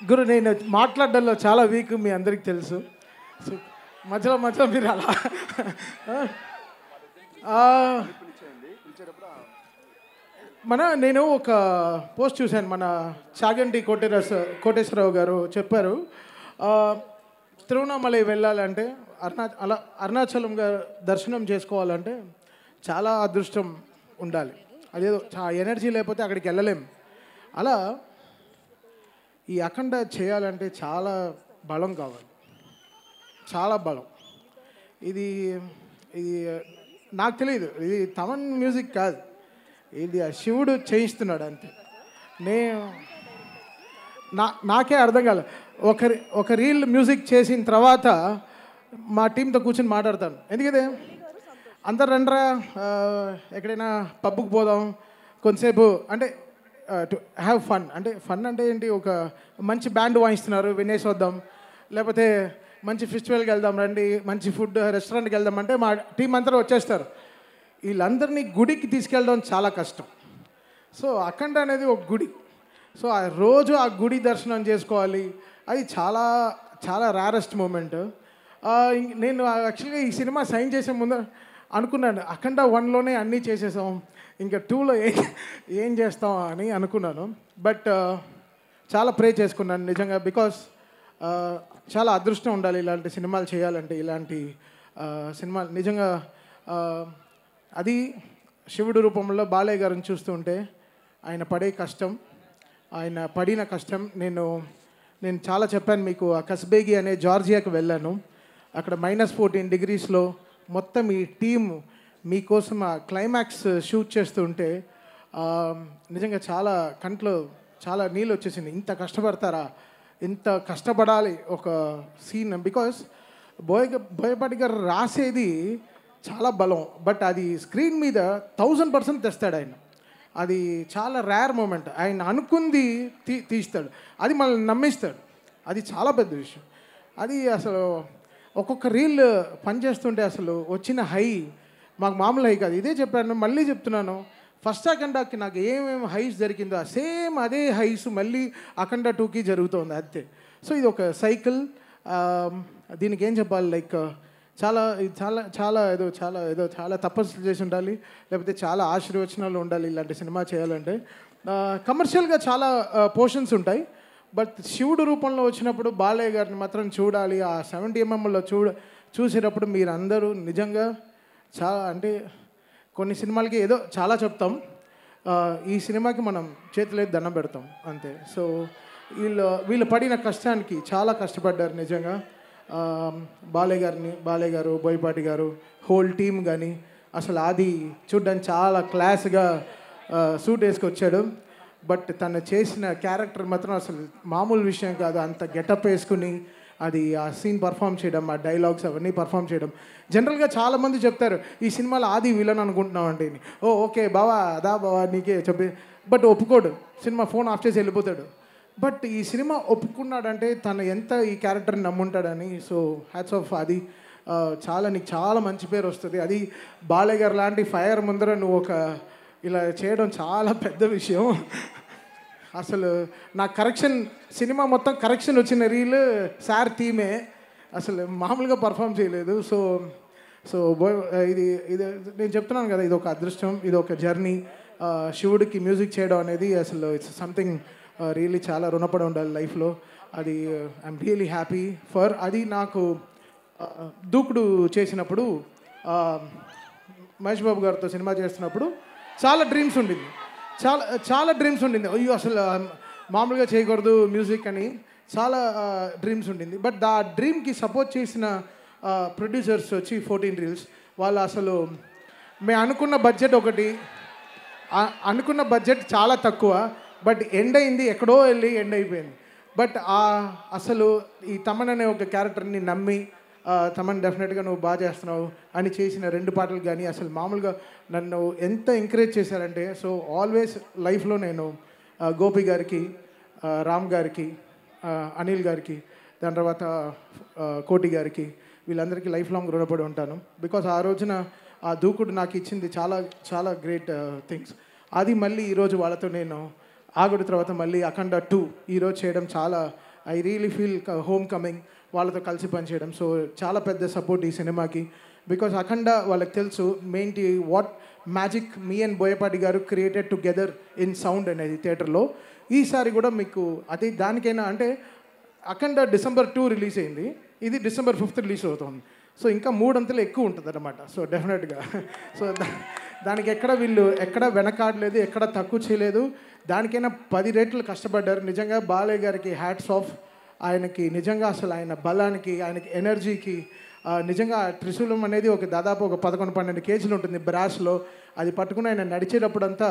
గురు నేను మాట్లాడడంలో చాలా వీక్, మీ అందరికి తెలుసు. సో మధ్యలో మధ్యలో మీరు అలా నేను ఒక పోస్ట్ చూశాను, మన చాగంటి కోటేశ్వరరావు గారు చెప్పారు, తిరువణామలై వెళ్ళాలంటే అరుణాచలం గారు దర్శనం చేసుకోవాలంటే చాలా అదృష్టం ఉండాలి, అదేదో ఎనర్జీ లేకపోతే అక్కడికి వెళ్ళలేం. అలా ఈ అఖండ చేయాలంటే చాలా బలం కావాలి, చాలా బలం. ఇది ఇది నాకు తెలియదు, ఇది తమన్ మ్యూజిక్ కాదు, ఇది శివుడు చేయిస్తున్నాడు అంతే. నాకే అర్థం కాలేదు. ఒక రీల్ మ్యూజిక్ చేసిన తర్వాత మా టీంతో కూర్చొని మాట్లాడతాను, ఎందుకంటే అందరు రండ్రా ఎక్కడైనా పబ్కి పోదాం కొంతసేపు అంటే టు హ్యావ్ ఫన్. అంటే ఫన్ అంటే ఏంటి, ఒక మంచి బ్యాండ్ వాయిస్తున్నారు వినేసి వద్దాం, లేకపోతే మంచి ఫెస్టివల్కి వెళ్దాం రండి, మంచి ఫుడ్ రెస్టారెంట్కి వెళ్దాం అంటే మా టీం అంతా వచ్చేస్తారు. వీళ్ళందరినీ గుడికి తీసుకెళ్ళడం చాలా కష్టం. సో అఖండ అనేది ఒక గుడి, సో రోజు ఆ గుడి దర్శనం చేసుకోవాలి, అది చాలా చాలా రేరెస్ట్ మూమెంట్. నేను యాక్చువల్గా ఈ సినిమా సైన్ చేసే ముందు అనుకున్నాను, అఖండ 1లోనే అన్నీ చేసేసాం, ఇంకా 2లో ఏం చేస్తాం అని అనుకున్నాను. బట్ చాలా ప్రే చేసుకున్నాను నిజంగా, బికాస్ చాలా అదృష్టం ఉండాలి ఇలాంటి సినిమాలు చేయాలంటే. ఇలాంటి సినిమాలు నిజంగా అది శివుడు రూపంలో బాలయ్య గారిని చూస్తుంటే ఆయన పడే కష్టం, ఆయన పడిన కష్టం నేను చాలా చెప్పాను మీకు. ఆ కస్బేగి అనే జార్జియాకి వెళ్ళాను, అక్కడ -14 degreesలో మొత్తం ఈ టీమ్ మీకోసం ఆ క్లైమాక్స్ షూట్ చేస్తుంటే నిజంగా చాలా కంట్లో చాలా నీళ్ళు వచ్చేసింది. ఇంత కష్టపడతారా, ఇంత కష్టపడాలి ఒక సీన్, బికాస్ బోయపాటి గారు రాసేది చాలా బలం, బట్ అది స్క్రీన్ మీద 1000% తెస్తాడు ఆయన. అది చాలా రేర్ మూమెంట్, ఆయన అనుకుంది తీస్తాడు, అది మనల్ని నమ్మిస్తాడు, అది చాలా పెద్ద విషయం. అది అసలు ఒక్కొక్క రీల్ పనిచేస్తుంటే అసలు వచ్చిన హై మాకు మామూలు హై కాదు. ఇదే చెప్పాను, మళ్ళీ చెప్తున్నాను, ఫస్ట్ అఖండాకి నాకు ఏమేమి హైస్ జరిగిందో సేమ్ అదే హైస్ మళ్ళీ అఖండ 2కి జరుగుతుంది అంతే. సో ఇది ఒక సైకిల్. దీనికి ఏం చెప్పాలి, లైక్ చాలా చాలా చాలా చాలా తపస్సు చేసి ఉండాలి, లేకపోతే చాలా ఆశీర్వచనాలు ఉండాలి ఇలాంటి సినిమా చేయాలంటే. కమర్షియల్గా చాలా పోర్షన్స్ ఉంటాయి, బట్ శివుడు రూపంలో వచ్చినప్పుడు బాలయ్య గారిని మాత్రం చూడాలి. ఆ 70mm చూసేటప్పుడు మీరు అందరూ నిజంగా చాలా అంటే కొన్ని సినిమాలకి ఏదో చాలా చెప్తాం, ఈ సినిమాకి మనం చేతులైతే దండం పెడతాం అంతే. సో వీళ్ళు పడిన కష్టానికి చాలా కష్టపడ్డారు నిజంగా. బాలయ్య గారు, బోయపాటి గారు, హోల్ టీమ్ కానీ అసలు అది చూడ్డానికి చాలా క్లాస్గా సూట్ వేసుకొచ్చాడు. బట్ తను చేసిన క్యారెక్టర్ మాత్రం అసలు మామూలు విషయం కాదు. అంత గెటప్ వేసుకుని అది ఆ సీన్ పర్ఫామ్ చేయడం, ఆ డైలాగ్స్ అవన్నీ పర్ఫామ్ చేయడం. జనరల్గా చాలామంది చెప్తారు ఈ సినిమాలో ఆది విలన్ అనుకుంటున్నాం అంటే, ఓకే బావా అదా బావా నీకే చెప్పి, బట్ ఒప్పుకోడు, సినిమా ఫోన్ ఆఫ్ చేసి వెళ్ళిపోతాడు. బట్ ఈ సినిమా ఒప్పుకున్నాడంటే తను ఎంత ఈ క్యారెక్టర్ని నమ్ముంటాడని. సో హ్యాట్స్ ఆఫ్, అది నీకు చాలా మంచి పేరు వస్తుంది. అది బాలయ్య గారు లాంటి ఫైర్ ముందర నువ్వు ఇలా చేయడం చాలా పెద్ద విషయం. అసలు నా కరెక్షన్ సినిమా మొత్తం కరెక్షన్ వచ్చిన రీల్ సార్ థీమే, అసలు మామూలుగా పర్ఫామ్ చేయలేదు. సో ఇది నేను చెప్తున్నాను కదా, ఇది ఒక అదృష్టం, ఇది ఒక జర్నీ. శివుడికి మ్యూజిక్ చేయడం అనేది అసలు ఇట్స్ సంథింగ్ రియల్లీ చాలా రుణపడి ఉండాలి లైఫ్లో. అది ఐఎమ్ రియలీ హ్యాపీ ఫర్. అది నాకు దూకుడు చేసినప్పుడు మహేష్ బాబు గారితో సినిమా చేస్తున్నప్పుడు చాలా డ్రీమ్స్ ఉండింది. అయ్యో అసలు మామూలుగా చేయకూడదు మ్యూజిక్ అని చాలా డ్రీమ్స్ ఉండింది. బట్ ఆ డ్రీమ్కి సపోర్ట్ చేసిన ప్రొడ్యూసర్స్ వచ్చి 14 Reels వాళ్ళు అసలు మేము అనుకున్న బడ్జెట్ చాలా తక్కువ, బట్ ఎండ్ అయింది ఎక్కడో వెళ్ళి ఎండ్ అయిపోయింది. బట్ అసలు ఈ తమన్ అనే ఒక క్యారెక్టర్ని నమ్మి తమన్ డెఫినెట్గా నువ్వు బాగా చేస్తున్నావు అని చేసిన 2 పాటలు కానీ అసలు మామూలుగా నన్ను ఎంత ఎంకరేజ్ చేశారంటే. సో ఆల్వేస్ లైఫ్లో నేను గోపి గారికి, రామ్ గారికి, అనిల్ గారికి, దాని తర్వాత కోటి గారికి, వీళ్ళందరికీ లైఫ్ లాంగ్ రుణపడి ఉంటాను. బికాస్ ఆ రోజున ఆ దూకుడు నాకు ఇచ్చింది చాలా చాలా గ్రేట్ థింగ్స్. అది మళ్ళీ ఈరోజు వాళ్ళతో నేను ఆగుడు తర్వాత మళ్ళీ అఖండ 2 ఈరోజు చేయడం చాలా I really feel home coming వాళ్ళతో కలిసి పనిచేయడం. సో చాలా పెద్ద సపోర్ట్ ఈ సినిమాకి. బికాస్ అఖండ వాళ్ళకి తెలుసు మెయిన్టీ what magic me and Boyapati garu created together in sound అనేది థియేటర్లో. ఈసారి కూడా మీకు అది దానికైనా అంటే అఖండ December 2 రిలీజ్ అయింది, ఇది December 5 రిలీజ్ అవుతుంది. సో ఇంకా 3 అంతలు ఎక్కువ ఉంటుంది అనమాట. సో డెఫినెట్గా సో దానికి వీళ్ళు ఎక్కడ వెనకాడలేదు, ఎక్కడ తక్కువ చేయలేదు. దానికైనా 10 రెట్లు కష్టపడ్డారు. నిజంగా బాలయ్య గారికి హ్యాట్స్ ఆఫ్. ఆయనకి నిజంగా అసలు ఆయన బలానికి, ఆయనకి ఎనర్జీకి నిజంగా త్రిశూలం అనేది దాదాపు 11-12 కేజీలు ఉంటుంది బ్రాస్లో. అది పట్టుకుని ఆయన నడిచేటప్పుడంతా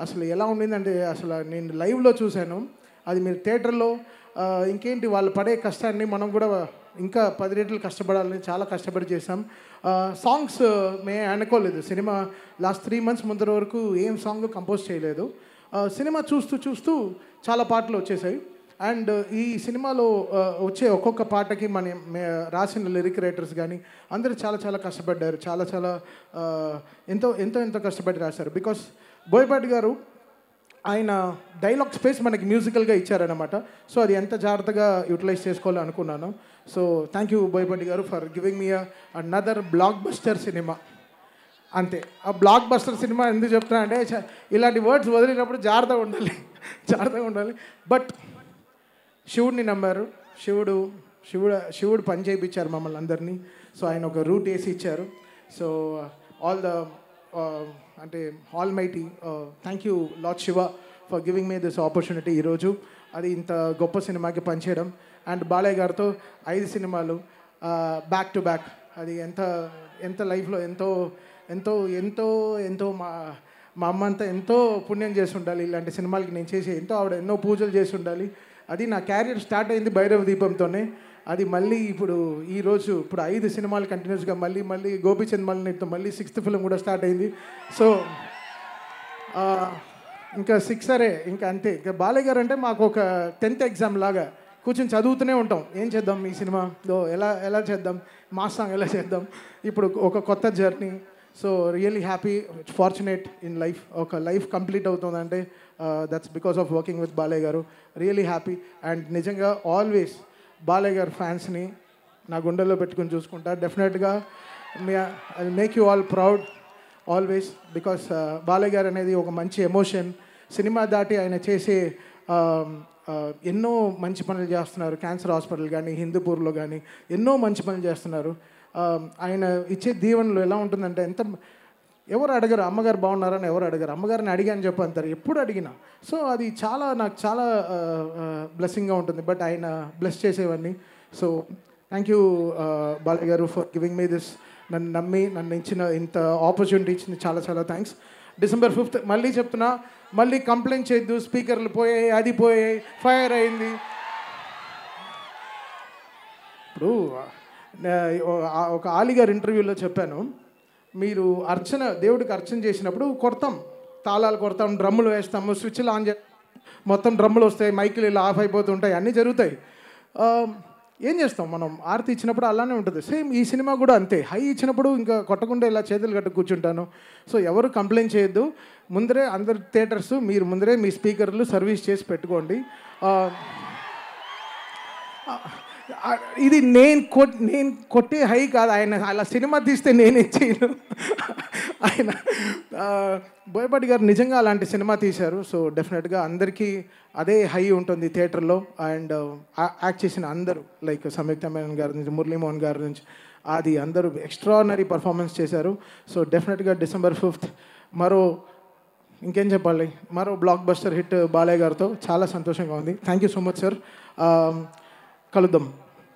అసలు ఎలా ఉండిందంటే అసలు నేను లైవ్లో చూశాను. అది మీరు థియేటర్లో ఇంకేంటి వాళ్ళు పడే కష్టాన్ని మనం కూడా ఇంకా 10 రెట్లు కష్టపడాలని చాలా కష్టపడి చేసాం. సాంగ్స్ మేము అనుకోలేదు. సినిమా లాస్ట్ 3 months ముందర వరకు ఏం సాంగ్ కంపోజ్ చేయలేదు. సినిమా చూస్తూ చాలా పాటలు వచ్చేసాయి. అండ్ ఈ సినిమాలో వచ్చే ఒక్కొక్క పాటకి రాసిన లిరిక్ రైటర్స్ కానీ అందరూ చాలా కష్టపడ్డారు. చాలా ఎంతో కష్టపడి రాశారు. బికాస్ బోయపాటి గారు ఆయన డైలాగ్ స్పేస్ మనకి మ్యూజికల్గా ఇచ్చారనమాట. సో అది ఎంత జాగ్రత్తగా యూటిలైజ్ చేసుకోవాలో అనుకున్నాను. సో థ్యాంక్ యూ బోయపాటి గారు for giving me another block buster cinema. అంతే. ఆ బ్లాక్ బస్టర్ సినిమా ఎందుకు చెప్తున్నా అంటే ఇలాంటి వర్డ్స్ వదిలినప్పుడు జాగ్రత్తగా ఉండాలి. బట్ శివుడిని నమ్మారు. శివుడు పని చేయించారు మమ్మల్ని అందరినీ. సో ఆయన ఒక రూట్ వేసి ఇచ్చారు. సో అంటే all mighty thank you lord Shiva for giving me this opportunity ఈరోజు. అది ఇంత గొప్ప సినిమాకి పనిచేయడం. అండ్ బాలయ్య గారితో 5 సినిమాలు బ్యాక్ టు బ్యాక్. అది ఎంత లైఫ్లో ఎంతో మా అమ్మ అంతా ఎంతో పుణ్యం చేసి ఉండాలి. ఇలాంటి సినిమాలకి నేను చేసి ఆవిడ ఎన్నో పూజలు చేసి ఉండాలి. అది నా క్యారియర్ స్టార్ట్ అయింది భైరవ దీపంతోనే. అది మళ్ళీ ఇప్పుడు 5 సినిమాలు కంటిన్యూస్గా మళ్ళీ గోపీచంద్ మల్లితో మళ్ళీ 6th ఫిల్మ్ కూడా స్టార్ట్ అయింది. సో ఇంకా 6 ఇంకా అంతే. ఇంకా బాలయ్య గారు అంటే మాకు ఒక 10th ఎగ్జామ్ లాగా కూర్చొని చదువుతూనే ఉంటాం. ఏం చేద్దాం ఈ సినిమాలో, ఎలా చేద్దాం, మాస్ సాంగ్ ఎలా చేద్దాం, ఇప్పుడు ఒక కొత్త journey. So really happy, fortunate in life. ఒక లైఫ్ కంప్లీట్ అవుతుందంటే that's because of working with Balayya garu. Really happy. And నిజంగా ఆల్వేస్ బాలయ్య గారు ఫ్యాన్స్ని నా గుండెల్లో పెట్టుకుని చూసుకుంటా. డెఫినెట్గా I make you all proud always. Because Balayya garu అనేది ఒక మంచి ఎమోషన్. సినిమా దాటి ఆయన చేసే ఎన్నో మంచి పనులు చేస్తున్నారు. క్యాన్సర్ హాస్పిటల్ కానీ, హిందూపూర్లో కానీ ఎన్నో మంచి పనులు చేస్తున్నారు. ఆయన ఇచ్చే దీవెనలు ఎలా ఉంటుందంటే ఎవరు అడగరు అమ్మగారు బాగున్నారని ఎవరు అడగరు. అమ్మగారిని అడిగాని చెప్పి అంటారు ఎప్పుడు అడిగినా. సో అది నాకు చాలా బ్లెస్సింగ్గా ఉంటుంది. బట్ ఆయన బ్లెస్ చేసేవన్నీ. సో థ్యాంక్ యూ బాలయ్య గారు ఫర్ గివింగ్ మీ దిస్. నన్ను నమ్మి ఇచ్చిన ఇంత ఆపర్చునిటీ ఇచ్చింది చాలా థ్యాంక్స్. December 5th మళ్ళీ చెప్తున్నా, మళ్ళీ కంప్లైంట్ చేయొద్దు. స్పీకర్లు పోయాయి, అది పోయాయి, ఫైర్ అయింది. ఇప్పుడు ఒక ఆలిగారు ఇంటర్వ్యూలో చెప్పాను, మీరు దేవుడికి అర్చన చేసినప్పుడు తాళాలు కొడతాం, డ్రమ్ములు వేస్తాము, స్విచ్లు ఆన్ చేస్తాం, మొత్తం డ్రమ్ములు వస్తాయి, మైకులు ఇలా ఆఫ్ అయిపోతుంటాయి, అన్నీ జరుగుతాయి. ఏం చేస్తాం మనం? ఆరతి ఇచ్చినప్పుడు అలానే ఉంటుంది. సేమ్ ఈ సినిమా కూడా అంతే. హై ఇచ్చినప్పుడు ఇంకా కొట్టకుండా ఇలా చేతులు కట్టు కూర్చుంటాను. సో ఎవరు కంప్లైంట్ చేయొద్దు. ముందరే అందరు థియేటర్స్ మీరు ముందరే మీ స్పీకర్లు సర్వీస్ చేసి పెట్టుకోండి. ఇది నేను కొట్టే హై కాదు. ఆయన అలా సినిమా తీస్తే నేనే చేయను. ఆయన బోయపాటి గారు నిజంగా అలాంటి సినిమా తీశారు. సో డెఫినెట్గా అందరికీ అదే హై ఉంటుంది థియేటర్లో. అండ్ యాక్ట్ చేసిన అందరూ లైక్ సంయుక్త మేనన్ గారి నుంచి, మురళీమోహన్ గారి నుంచి, అది అందరూ ఎక్స్ట్రాడినరీ పర్ఫార్మెన్స్ చేశారు. సో డెఫినెట్గా December 5th ఇంకేం చెప్పాలి, మరో బ్లాక్ బస్టర్ హిట్ బాలయ్య గారితో చాలా సంతోషంగా ఉంది. Thank you so much sir. కలుద్దాం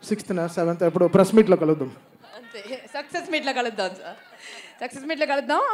6th 7th ఎప్పుడు ప్రెస్ మీట్లో కలుద్దాం. అంతే, సక్సెస్ మీట్లో కలుద్దాం సార్. సక్సెస్ మీట్లో కలుద్దాం.